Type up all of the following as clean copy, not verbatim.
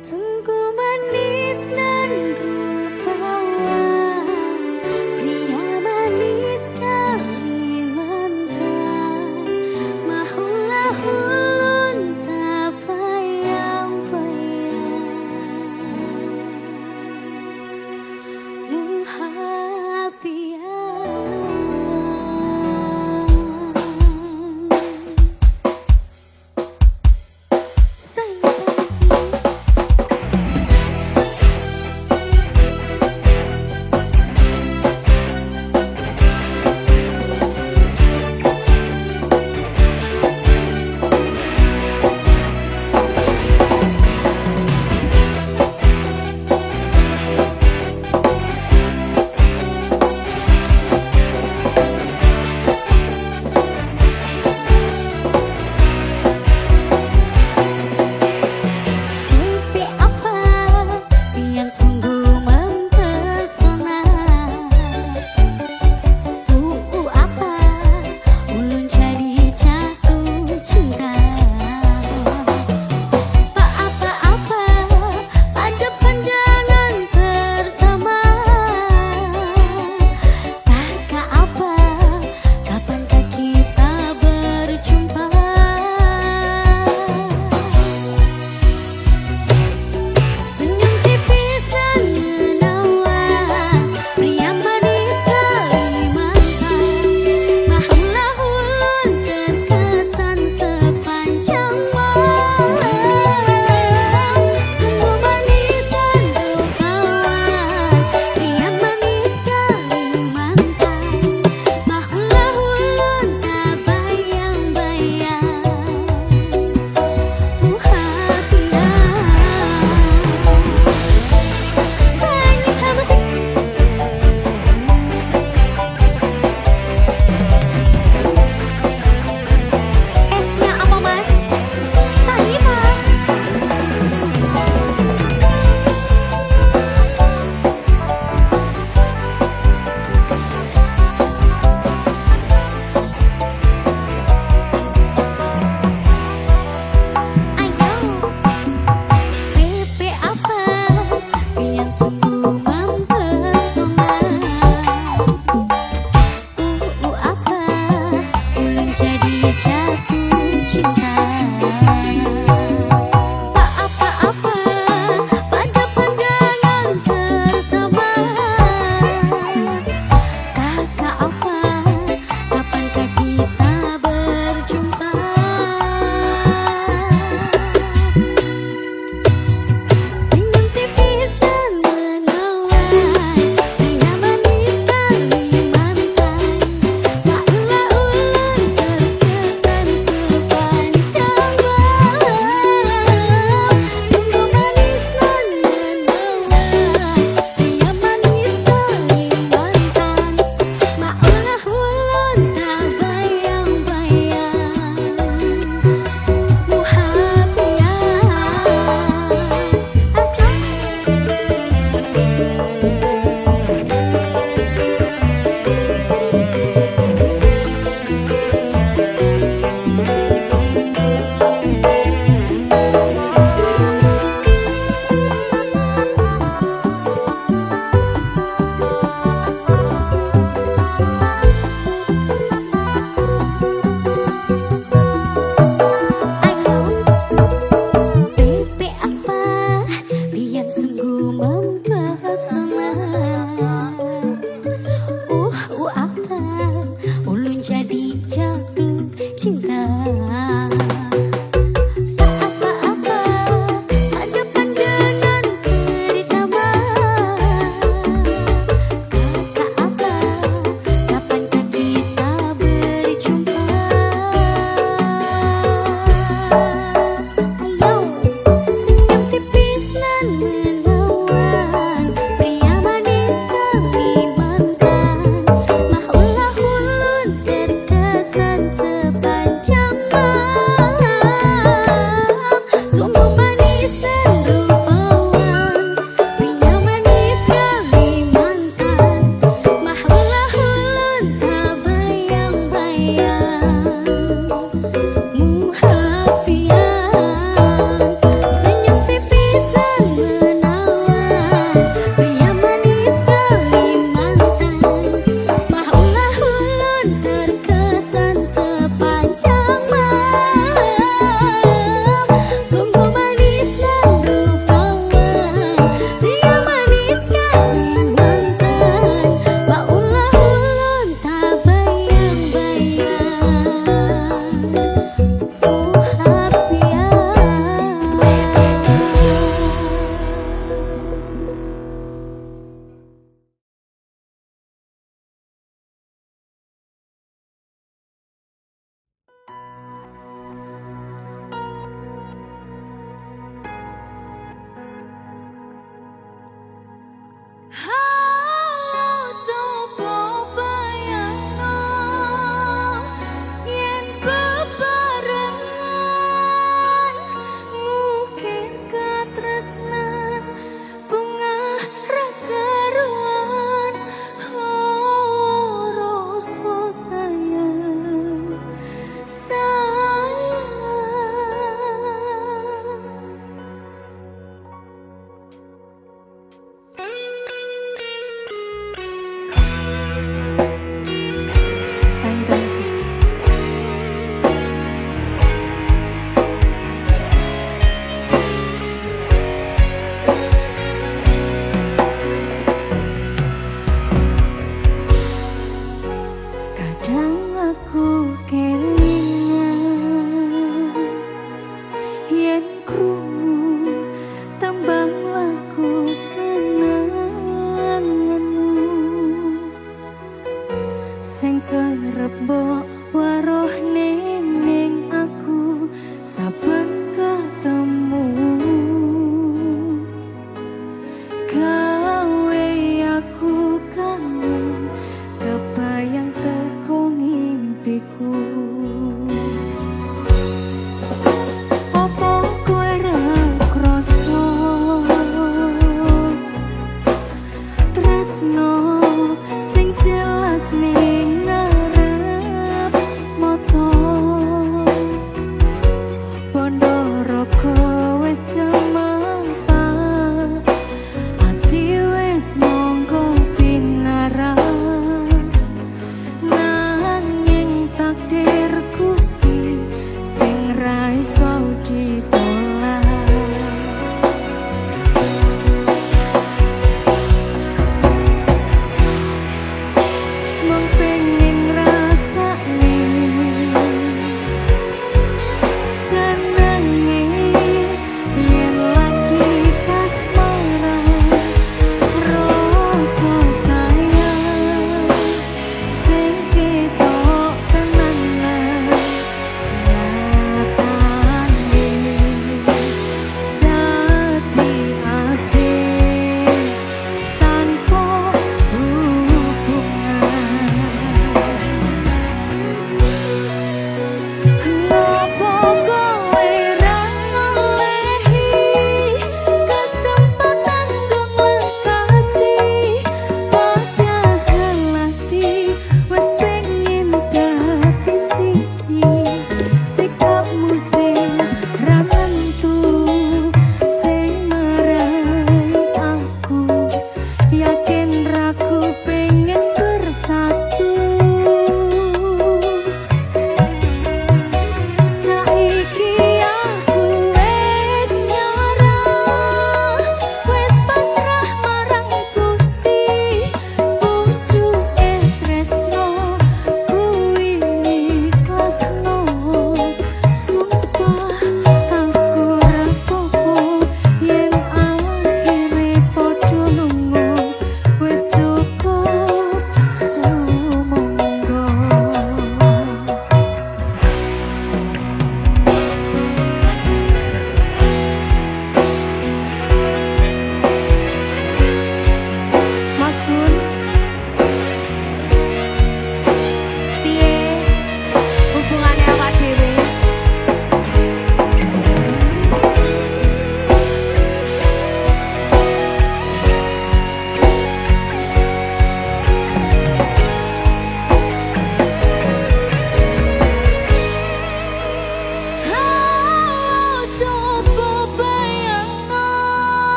Sungguh manis nan rupawan, pria manis Kalimantan. Mahulah ulun tak payang-payang hatian.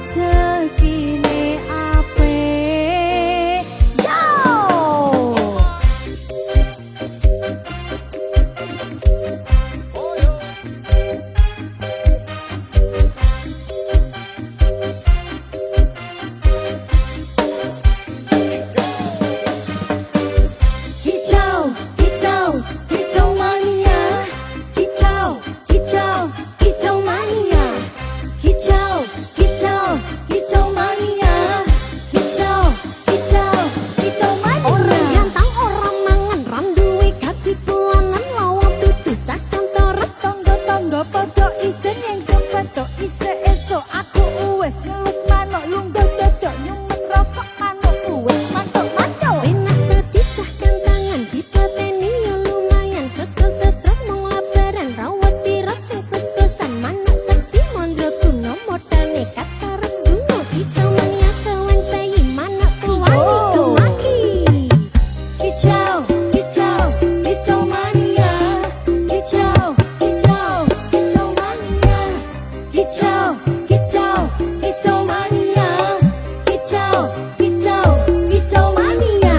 rezekine apik. Yo! Hijau, hijau, hijau mania. Hijau, hijau, hijau mania. Hijau, hijau, hijau mania. Hijau, hijau, hijau mania. Orang ganteng orang mangan ram duwe gaji bulanan lawang tutu cakang torep tonggo-tonggo podo isen yang kepedo ise esok aku uwes ngelus manuk lungguh dodok nyumet rokok manuk uwes mantuk-mantuk enak tadi cakang tangan ditateni yo lumayan setruk-setruk mong labaran rawat dirok sing plus-plusan manuk sedih mondro kuno modal nekat karep duno hijau mania kawan bayi manuk puwani kemaki hijau hijau hijau mania hijau hijau hijau mania hijau hijau hijau mania hijau hijau hijau mania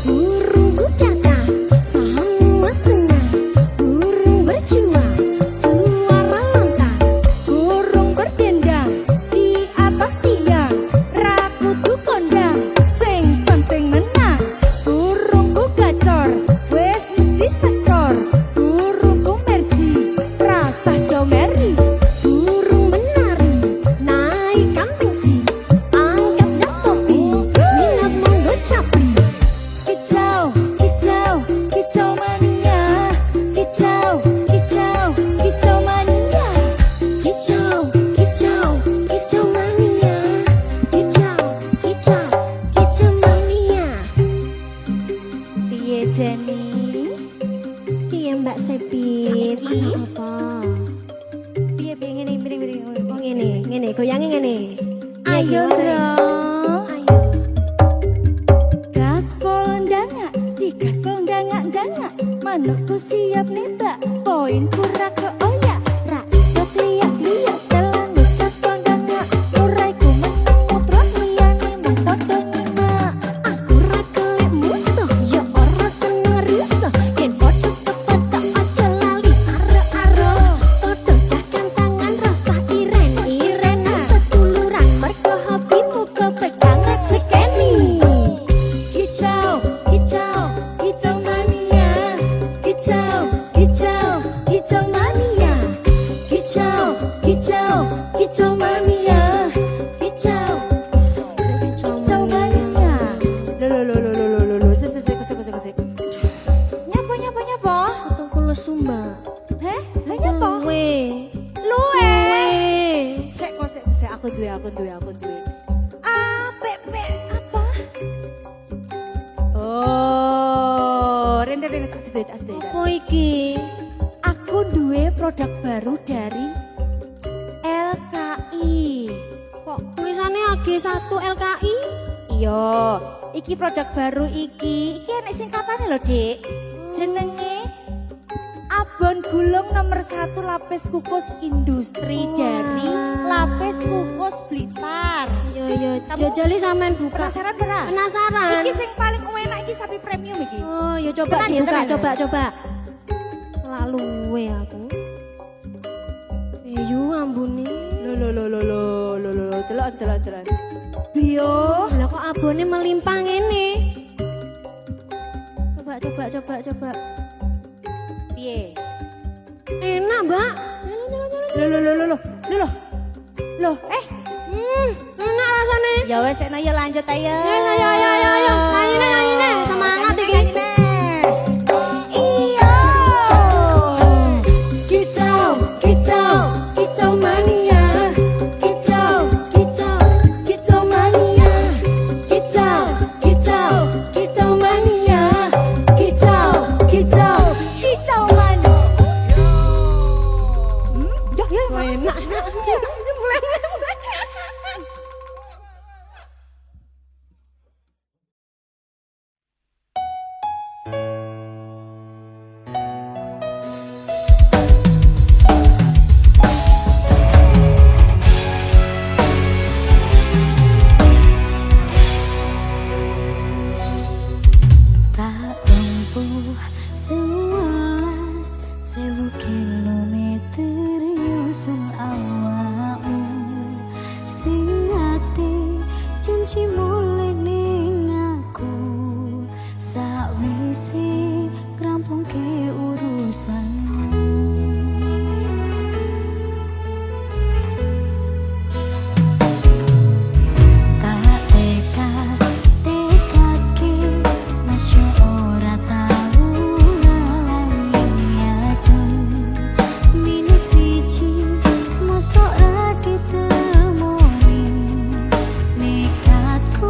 burungku datang semua senang burung berjuang suara lantang burung berdendang di atas tiang rakutu kondang sing penting menang burungku gacor wes mesti sekor burungku merji rasa domeri burung menari naikkan tensi angkat dak topi minat monggo capri hijau hijau hijau mania hijau hijau hijau mania hijau hijau hijau mania hijau hijau hijau mania piye Jenny piye Mbak Sepit mana apa piye ngene oh ngene goyange ngene ayo dong ayo gaspol ndangak di gaspol ndangak manukku siap nembak poin pura keoyak ra iso liat-liat setelan wis gaspol ndangak uraiku meneng mutrot liyane mung padha nyimak aku ra kelek musuh ya ora seneng rusuh yen padha kepatok aja lali aro-aro padha cakang tangan rasa iren-irenan seduluran mergo hobimu kepedang rezekeni hijau hijau hijau mania hijau hijau hijau mania hijau hijau hijau mania hijau hijau mania lo sik nyapa aku kulo sumba heh lah nyapa luwe sik aku duwe apik apa oh rene apa iki aku duwe produk baru dari LKI kok tulisannya AG1 LKI iya iki produk baru iki enek singkatane lho Dik jenenge abon gulung nomor 1 lapis kukus industri dari lapis kukus Blitar yo jajali sampean buka penasaran iki sing paling enak iki sapi premium iki oh ya coba dibuka coba selalu aku ayo ambune lo delok bio lah kok abone melimpah ngene coba piye enak Mbak lo enak rasane ya wes enak ya lanjut ayo ayo nganyine semangat iki iya kicau mania kicau mania kicau mania kicau mania enak mulai janji mulai ning aku sakwise rampungke urusan. Nekatku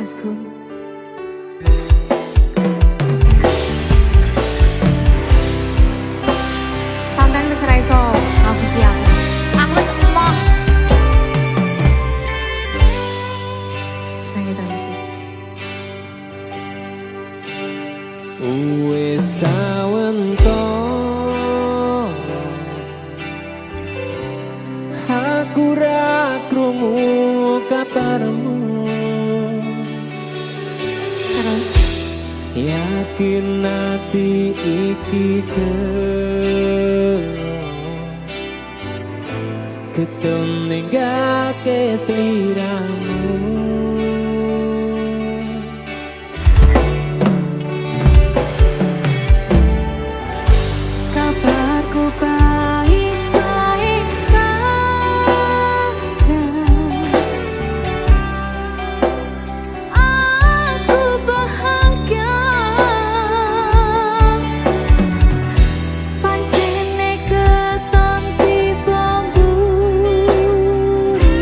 Mas Gun. Sampeyan wis ra iso ngapusi aku. Aku wis emoh. Saya tak musik. Wis sawentara aku ra krungu kabarmu. Terus Yakin ati iki ketemu ninggake sliramu. kabarku baik-baik saja. Aku bahagia. Pancene keton tiba mburi.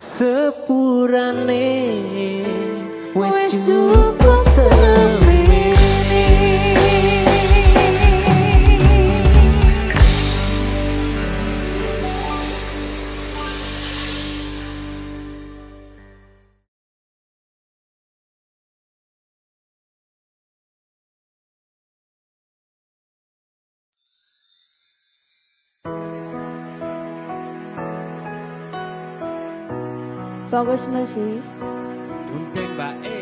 sepurane wis cukup semene. Fokus musik. Gunting Mbak E.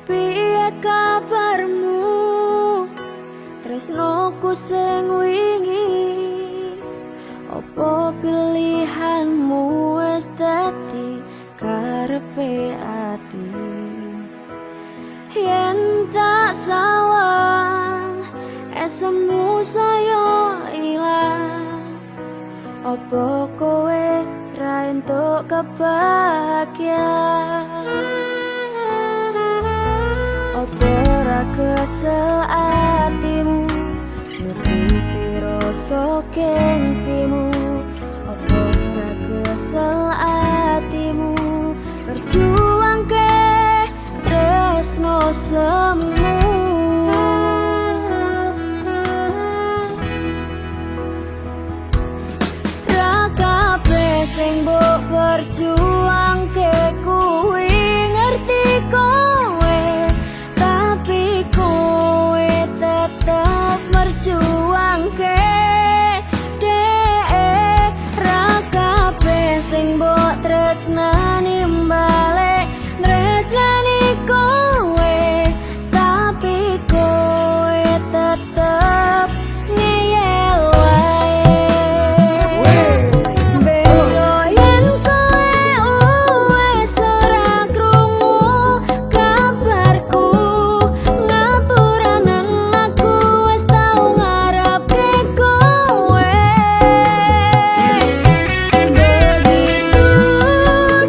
Piye kabarmu tresnoku sing wingi, opo pilihanmu wis dadi karepe ati. Yen tak sawang esemu saya ilang, opo kowe ra entuk kebahagiaan? Opo ra kesel atimu nutupi rasa gengsimu? Opo ra kesel atimu berjuang ke tresno semu? Ra kabeh sing mbok berjuang ke kuwi ngerti kowe, tapi kowe tetap berjuang ke dek. Ra kabeh sing mbok tresnani balik tresnani kowe, tapi kowe tetap ngeyel wae. Besok yen kowe wis ora krungu kabarku, ngapuranen aku wis tau ngarepke kowe. Begitu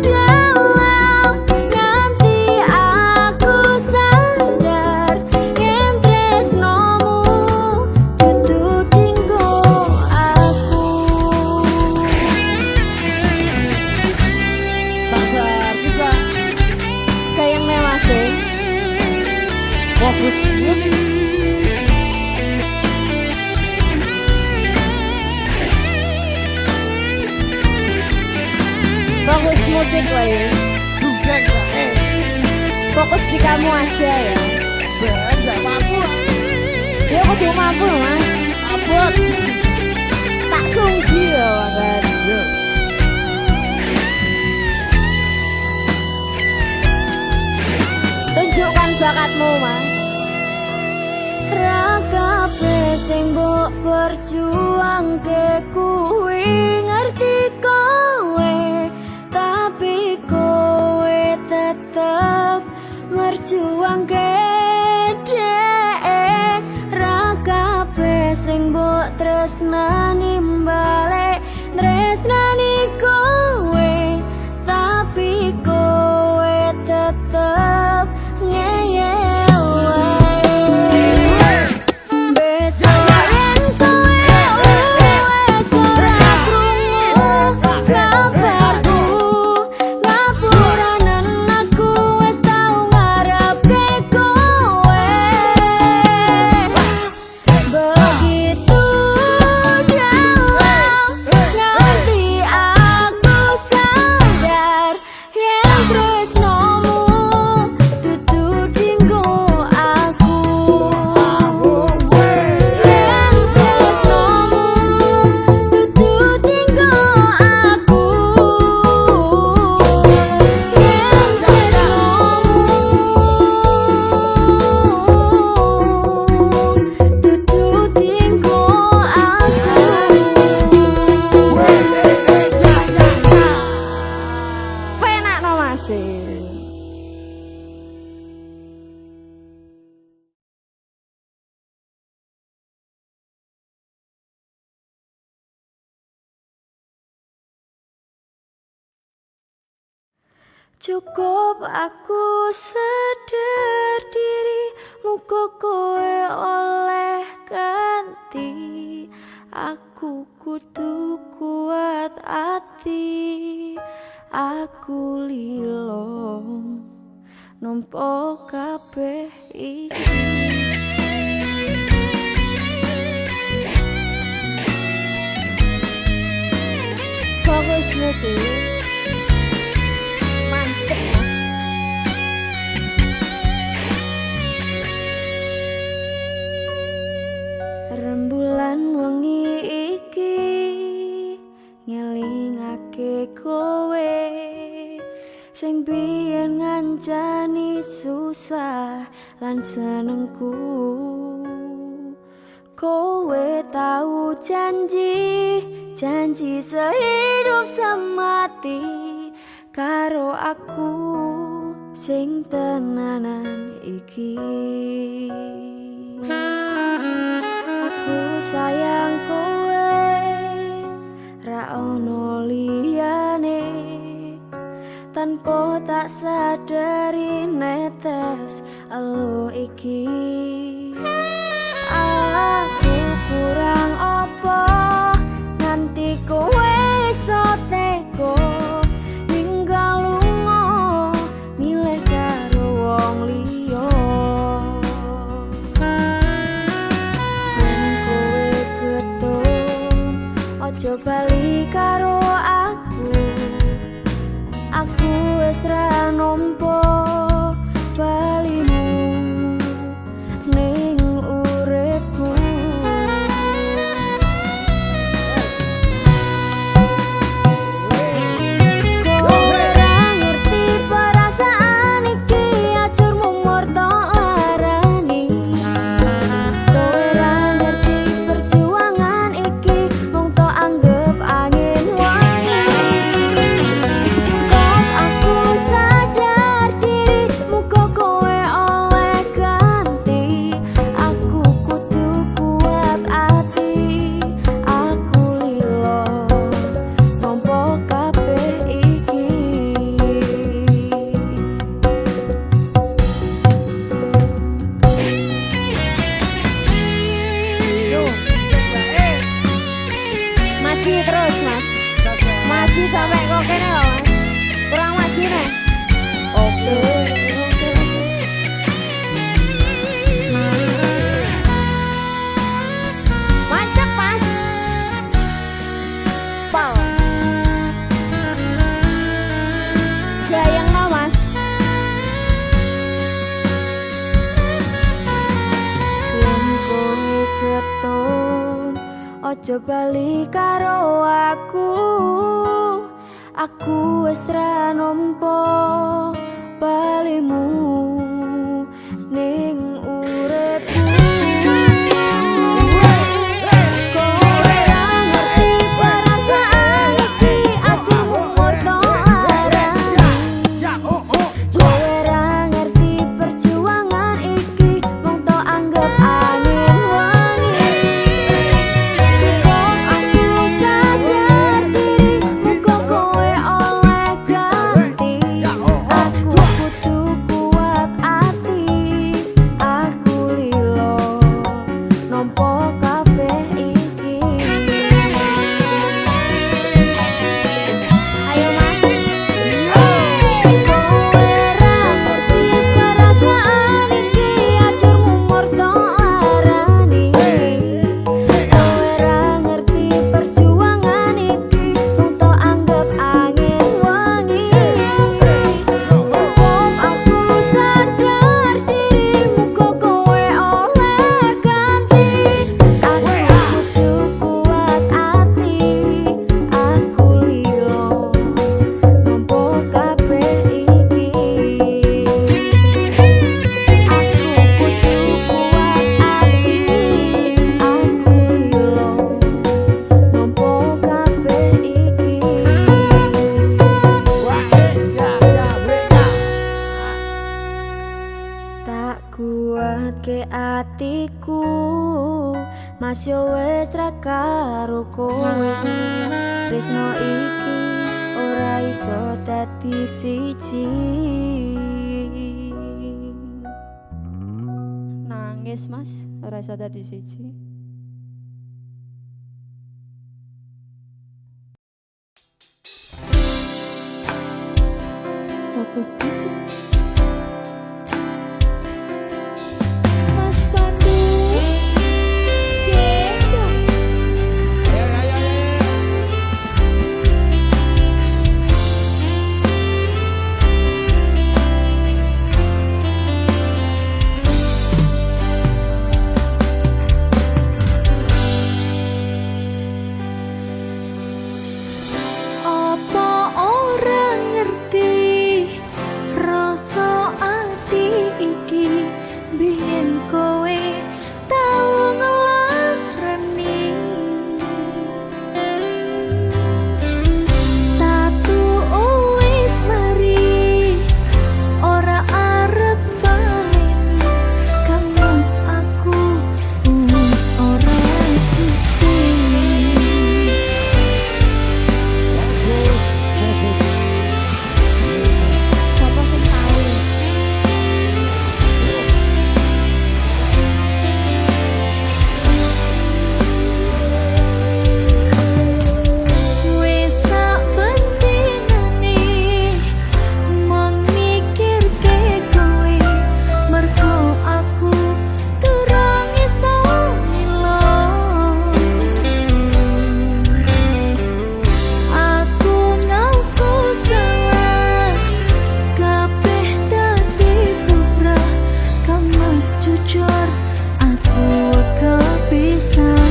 dalam nganti aku sadar yen tresnomu dudu dinggo aku. Sasar bisa Kayak mewasih. fokus musik. Fokus musik wae. Gunting Mbak E. Fokus di kamu aja ya. Nggak mampu. Ya kudu mampu mas. Abot. Tak sunggi ya kan. Yo. Tunjukkan bakatmu mas. Ra kabeh sing mbok berjuang ke kuwi ngerti kowe, tapi kowe tetep berjuang ke dek. Ra kabeh sing mbok tresnani balik tresnani kowe, tapi kowe tetep ngeyel wae. Besok yen kowe wis ora krungu kabarku, ngapuranen aku wis tau ngarepke kowe. Begitu dalam nganti aku sadar yen tresnomu dudu dinggo aku. Yen tresnomu dudu dinggo aku. Yen tresnomu dudu dinggo aku. Penak no masih. Cukup aku sadar dirimu muga kowe oleh ganti. Aku kudu kuat ati, aku lilo nampa kabeh iki. Fokus musik mancep mas. Rembulan wengi iki ngelingake kowe sing biyen ngancani susah lan senengku. Kowe tahu janji sehidup semati karo aku sing tenanan iki. Aku sayang kowe ra ono liyane, tanpa tak sadari netes elo iki. Aku kurang apa nganti kowe iso teko ninggal lunga milih karo wong liya. Yen kowe ketun aja bali karo aku wis ra nampa balimu ning uripku. Kowe ra ngerti perasaan iki, ajurmu murta larani. Kowe ra ngerti perjuangan iki, mung tok anggap angin wangi. Cukup aku sadar diri, muga kowe oleh ganti. Aku kudu kuat ati, aku lilo nampa kabeh iki. Yo, baik. Maji terus mas, Sasa. maji sampai kok kene loh mas, kurang maji nih. Oke. Mancep mas, pal, gayeng no mas. Yen kowe ketun ojo bali karo aku wis ra nampa balimu ning uripku. Kowe ra ngerti perasaan iki, ajurmu murta larani. Ya, oh, oh. Kowe ra ngerti perjuangan iki, mung tok anggap angin wangi. Cukup aku sadar diri, muga kowe oleh ganti. Aku kudu kuat ati, aku lilo nampa kabeh iki. Ayo mas. Kowe ra ngerti perasaan iki, ajurmu murta larani. Kowe ra ngerti perjuangan iki, mung tok anggap angin wangi. Cukup aku sadar diri, muga kowe oleh ganti. Aku kudu kuat ati, aku lilo nampa kabeh iki. Aku kudu kuat ati, aku lilo nampa kabeh iki. Tak kuat ke atiku, mas yo wis ra karo kowe. Tresno iki ora iso dadi siji. nangis mas, ora iso dadi siji. Fokus musik. Mas Pandu, gendong. Apa orang ngerti rasa ati iki biyen kowe tau ngelarani tatu wis mari ora arep baleni kamus aku wis ora suci. Sapa sing tahu? Wis sak pentingane mung mikirke kowe mergo aku durung iso milo. Aku ngaku salah kabeh dadi bubrah kamas jujur aku kepisah.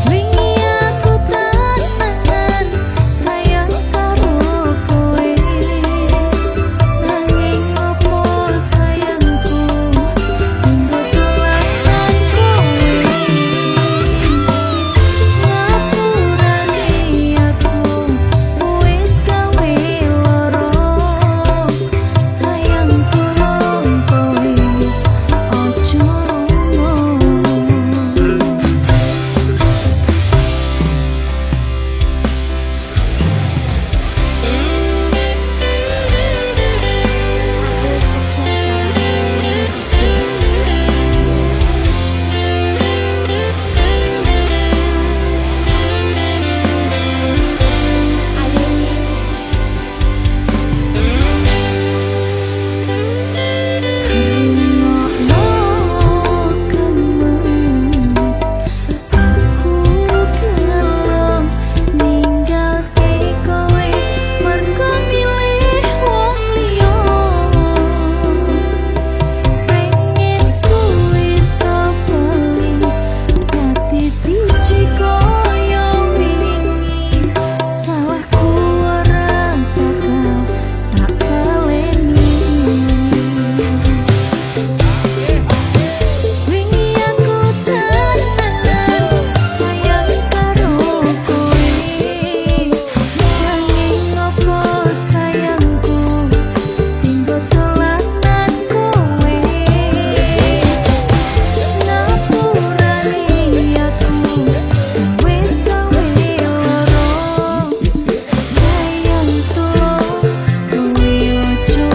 Wingi aku temenan sayang karo kowe nanging opo sayangku nggo dolanan kowe ngapurane aku wis gawe loro sayang tolong kowe ojo kemas aku gelem ninggalke kowe mergo milih wong liya pengen kowe iso bali dadi siji koyo wingi salahku ora bakal tak baleni. Wingi aku temenan sayang karo kowe nanging opo sayangku tinggo dolanan kowe ngapurani aku wis gawe loro sayang tolong kowe ojo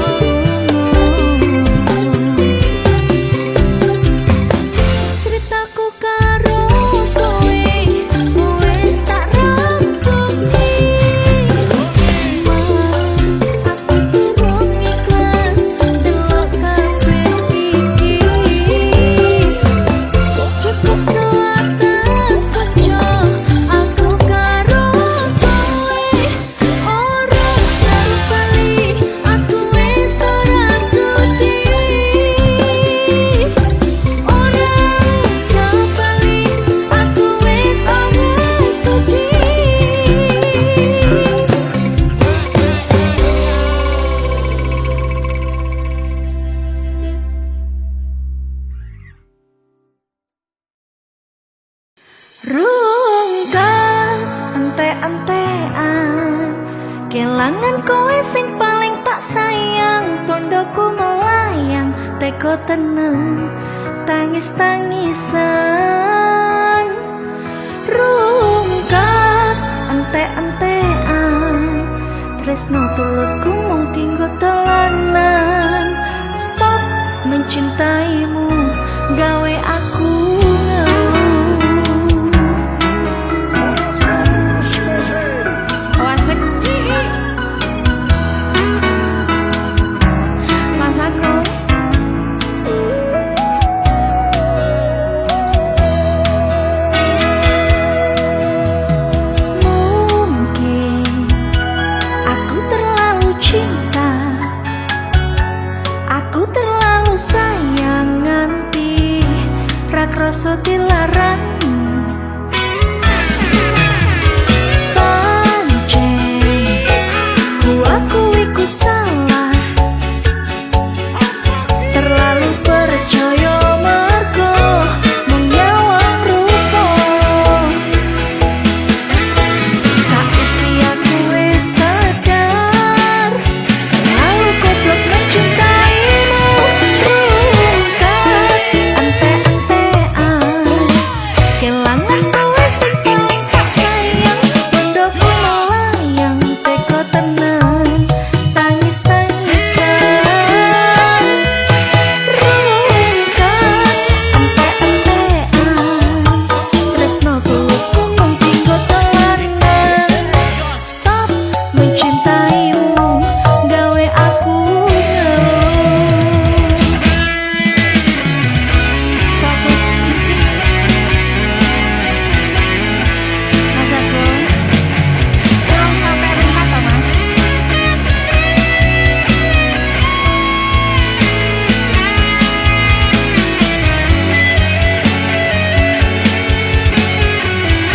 ceritaku karo kowe wis tak rampungke mas aku durung ikhlas delok kabeh iki cukup sewates kanca aku karo kowe ora sempali aku wis ora sudi ora sempali aku wis ora sudi. Rungkat ante-antean kelangan kowe sing paling tak sayang pondoku melayang teko tenang tangis-tangisan rungkat ante-antean tresno tulusku mung tinggo dolanan mencintaimu gawe aku ngeluh. Oh asik. Mas aku. Mungkin aku terlalu cinta, aku terlalu sayang nganti rak rasa dilarang. Pancen ku akui ku salah, terlalu percaya mergo menyawang rupa. Saiki aku wis sadar, terlalu goblok mencintaimu. Rungkat ante-antean, kelangan kowe sing paling tak sayang. Bondo kula layang teko tenan, tangis-tangisan. Rungkat ante-antean, tresno tulus ku mung tinggo telanan. Stop mencintaimu gawe aku ngeluh. Fokus musik. Mas aku. Ulang sampai rungkat toh mas.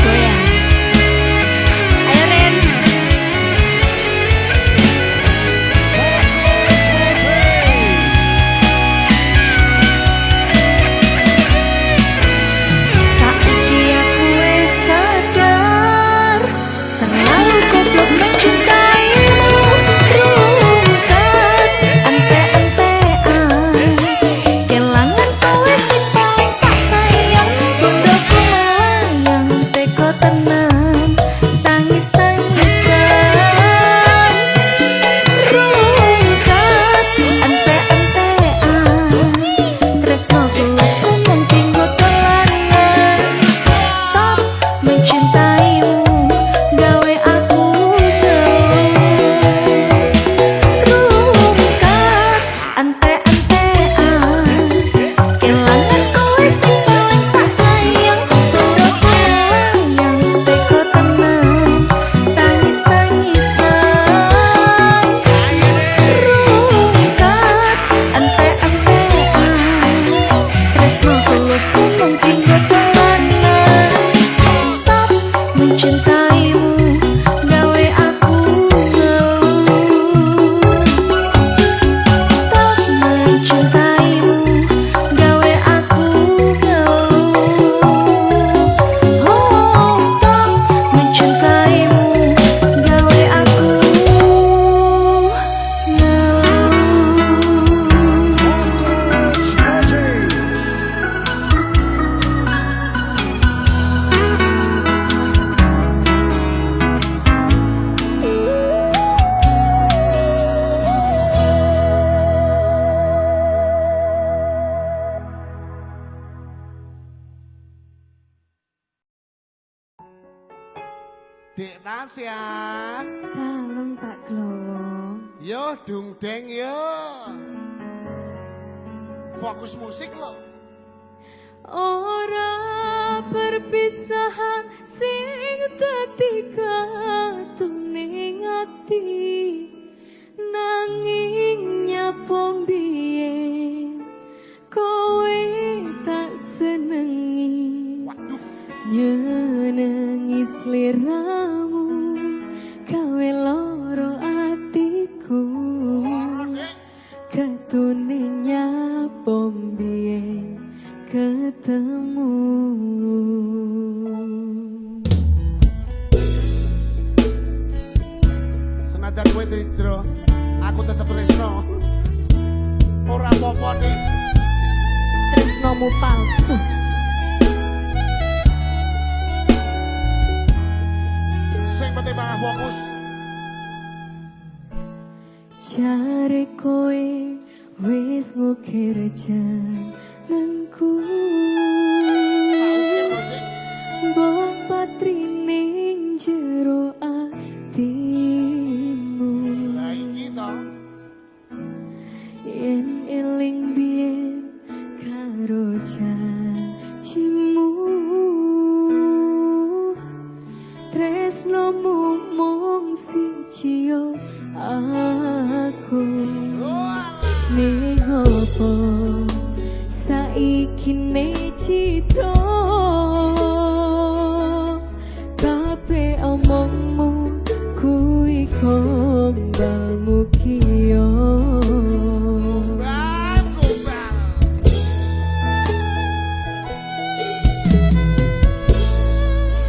Goyang. Ayo Ren. Saiki aku wis sadar, terlalu goblok mencintaimu. Rungkat ante-antean, kelangan kowe sing paling tak sayang. Bondo kula layang teko tenan, tangis-tangisan. Rungkat ante-antean, tresno tulus ku mung tinggo telanan. Stop mencintaimu gawe aku ngeluh. Rungkat ante-antean, kelangan kowe sing paling tak sayang. Bondo kula layang teko tenan, tangis-tangisan. Rungkat ante-antean, tresno tulus ku mung tinggo telanan. Stop mencintaimu gawe aku ngeluh. Stop mencintaimu gawe aku ngeluh. Oh, stop mencintaimu gawe aku ngeluh. Dek Tasya. Dalem Pak Glowo. Yo dung deng yo. Fokus musik lo. Ora perpisahan sing dadi katuning ati, nanging nyapa biyen kowe tak senengi. Waduh. Nyenengi sliramu gawe loro atiku, ketune nyapa biyen ketemu. Senajan kowe tridro, aku tetep tresno. Ora apa-apa nih. Tresnomu palsu. Sing penting banget fokus. Jare kowe wis ngukir jenengku mbok patrining jero atimu Lah iki to. yen eling biyen karo janjimu tresnomu mung siji yo aku ning opo saiki ne citra kabeh omongmu kuwi kembangmu kiyo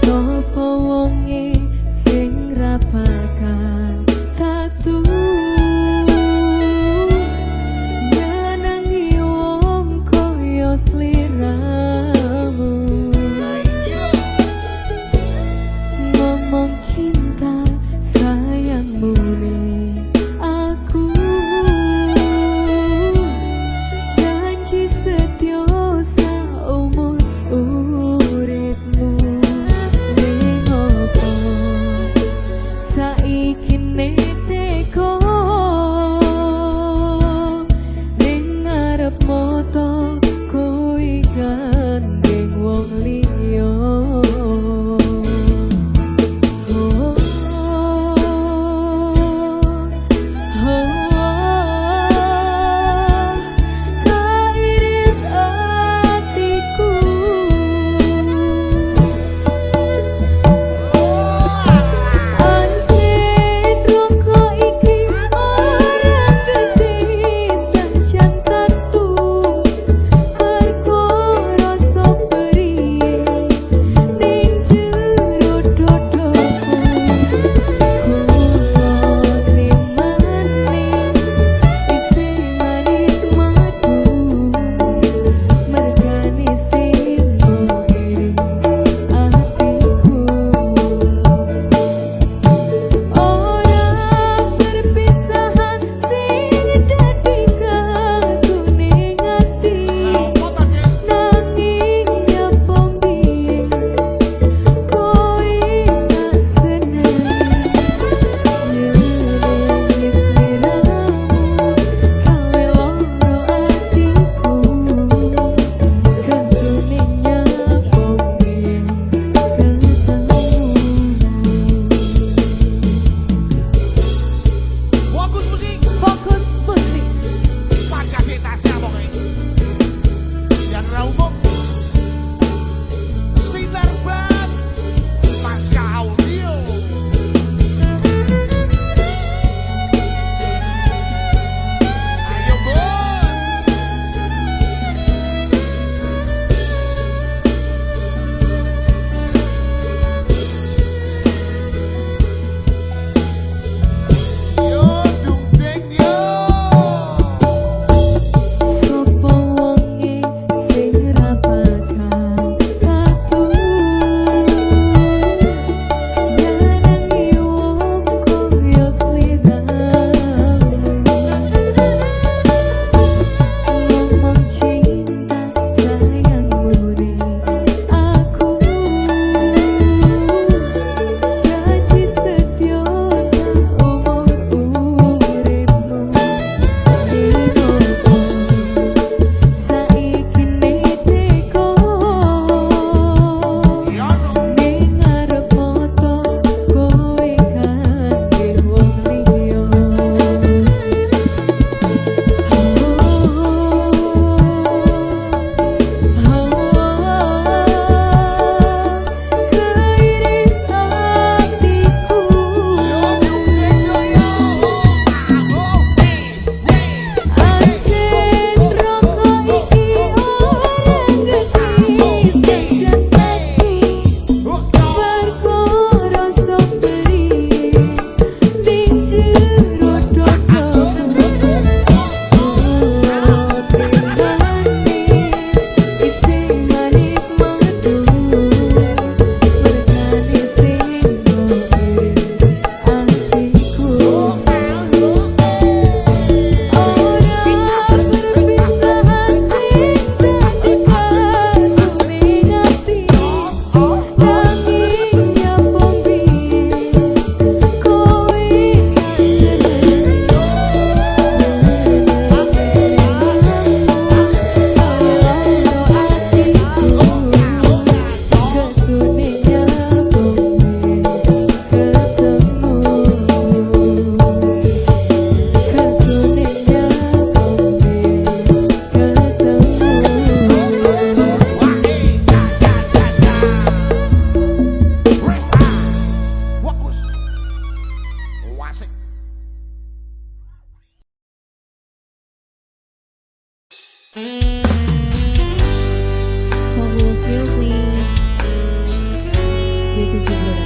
sapa wonge sing ra bakal tatu nyanangi wong koyo sliramu Fabulous Music B7 Production.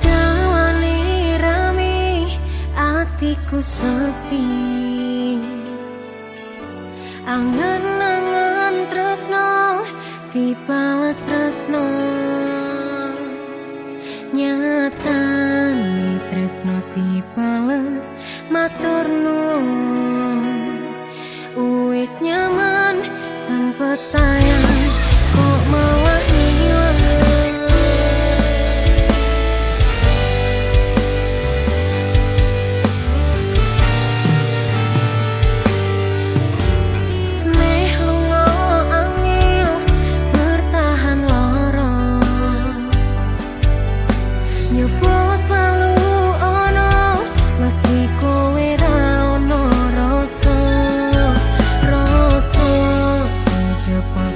Dawane rame, atiku sepi. Angan-angan tresno dibales tresno, nyatane tresno dibales matur nuwun. Wis nyaman sempet sayang kok malah hilang. Rasa sing jebol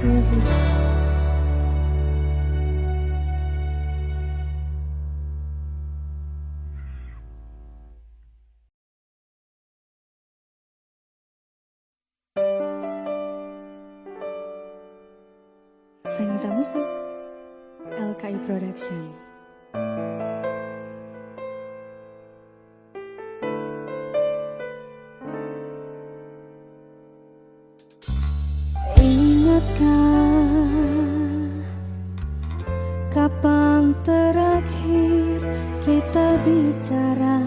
Suwesi. Sangita Musik LKI Production. Ingatkah kapan terakhir kita bicara?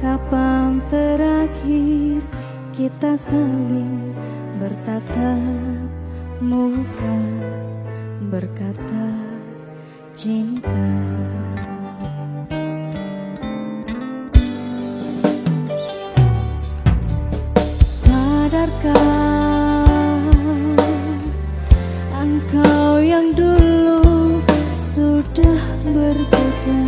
Kapan terakhir kita saling bertatap muka, berkata cinta? Sadarkah engkau yang dulu sudah berbeda,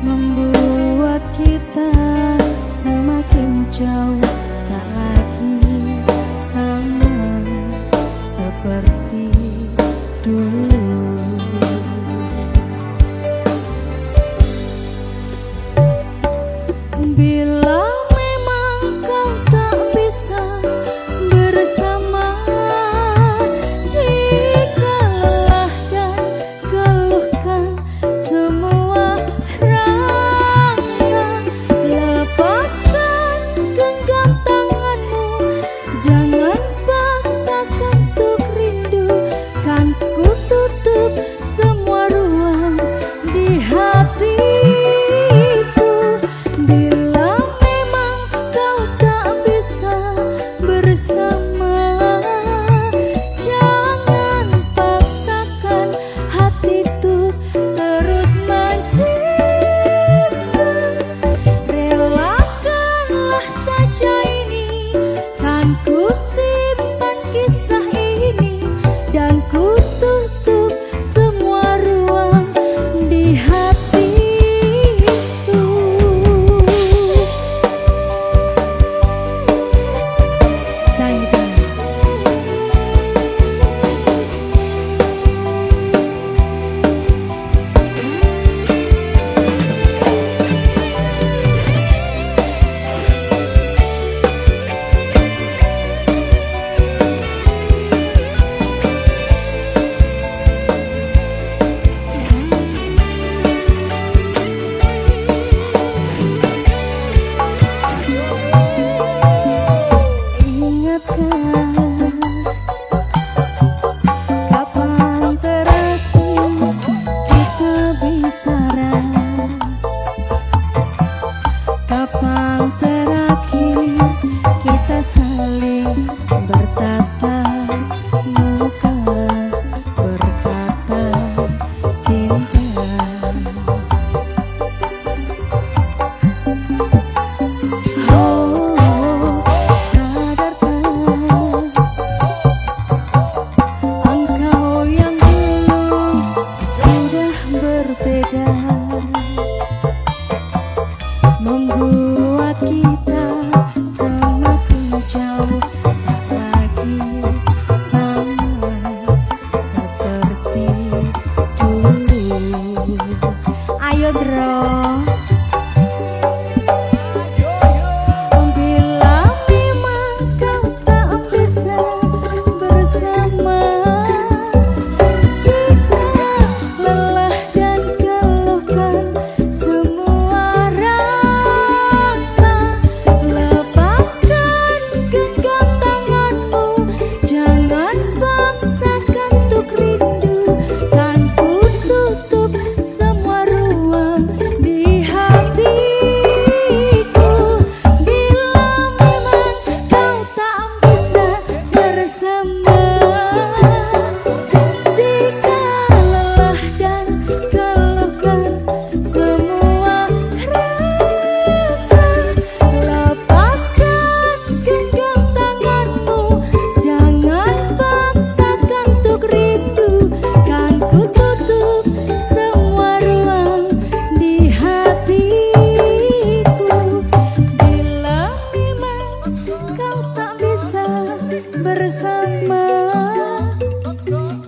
membuat kita semakin jauh, tak lagi sama seperti dulu. Bila memang kau tak bisa bersama, jika lelah dan keluhkan semua rasa, lepaskan genggam tanganmu, jangan paksakan untuk rindu, kan ku tutup semua ruang di hati. Bila memang kau tak bisa bersama, jangan paksakan hati tuh terus mencinta. Relakanlah saja ini, kan ku simpan kisah ini, dan ku tutup semua ruang di hati. Kapan terakhir kita bicara? Kapan terakhir kita saling bertatap muka, berkata cinta? Membuat kita semakin jauh, tak lagi bersama.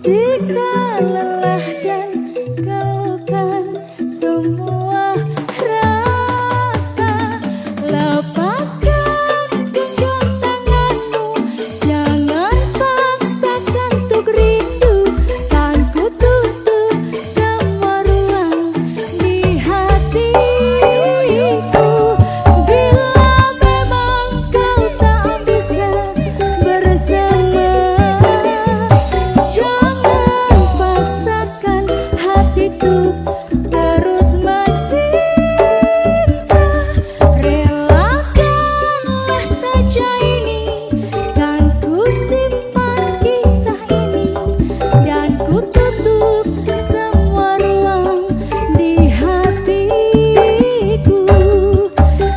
Jika lelah dan kau kan semua rasa, lepaskan genggam tanganmu, jangan paksakan untuk rindu. Kan ku tutup semua ruang di hatiku. Bila memang kau tak bisa bersama, jangan paksakan hati untuk terus mencinta. Relakanlah saja ini, kan ku simpan kisah ini, dan ku tutup semua ruang di hatiku.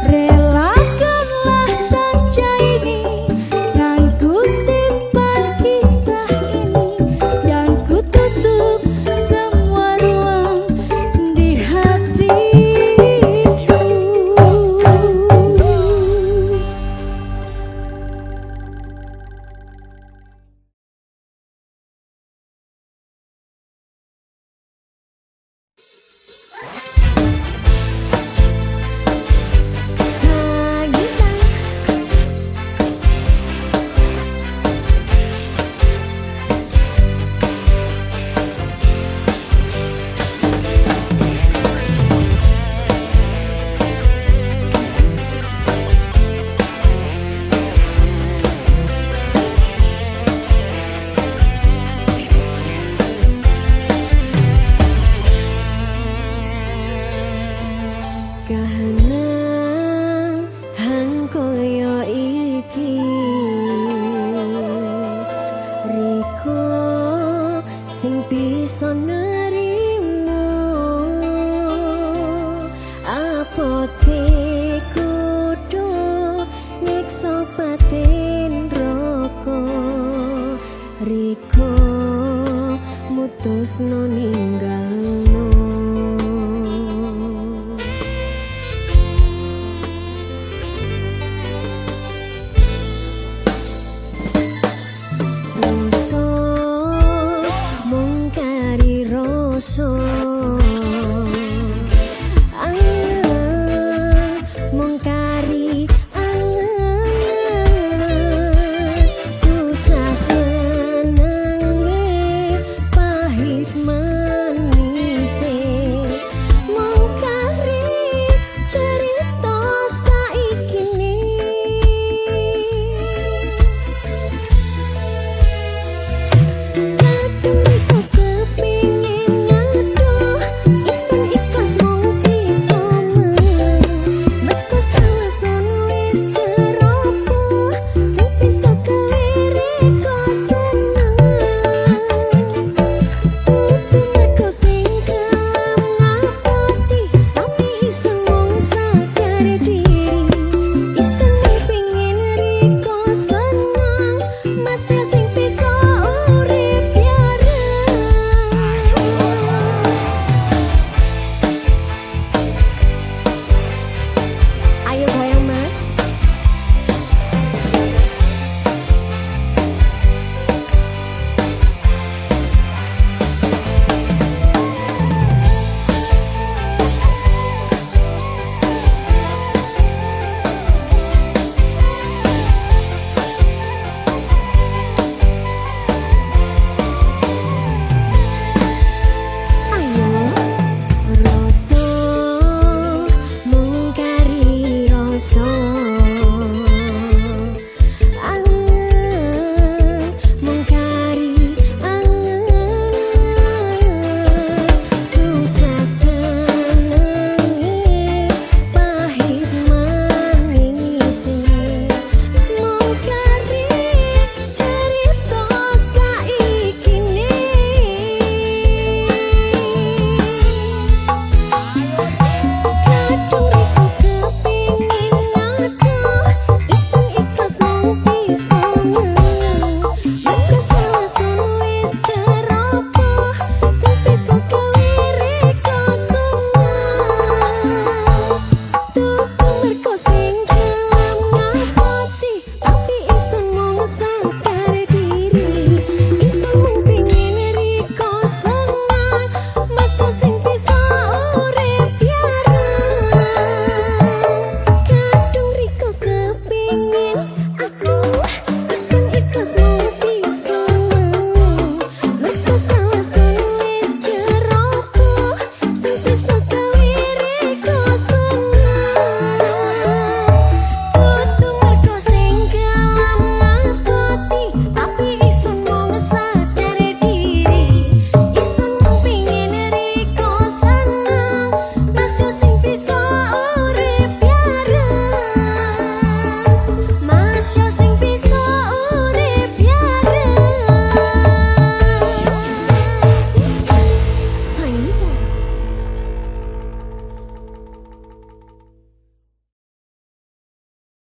Relakanlah saja ini, kan ku simpan kisah ini, dan ku tutup semua ruang di hatiku. Kahanan hang koyo iki, riko sing bisa nerimo. Apote kudu nyiksa batin roko, riko mutusno ninggalno. Mungkari rasa angan, mungkari angan, susah senenge, pahit manise. Mungkari cerita saiki ni, masih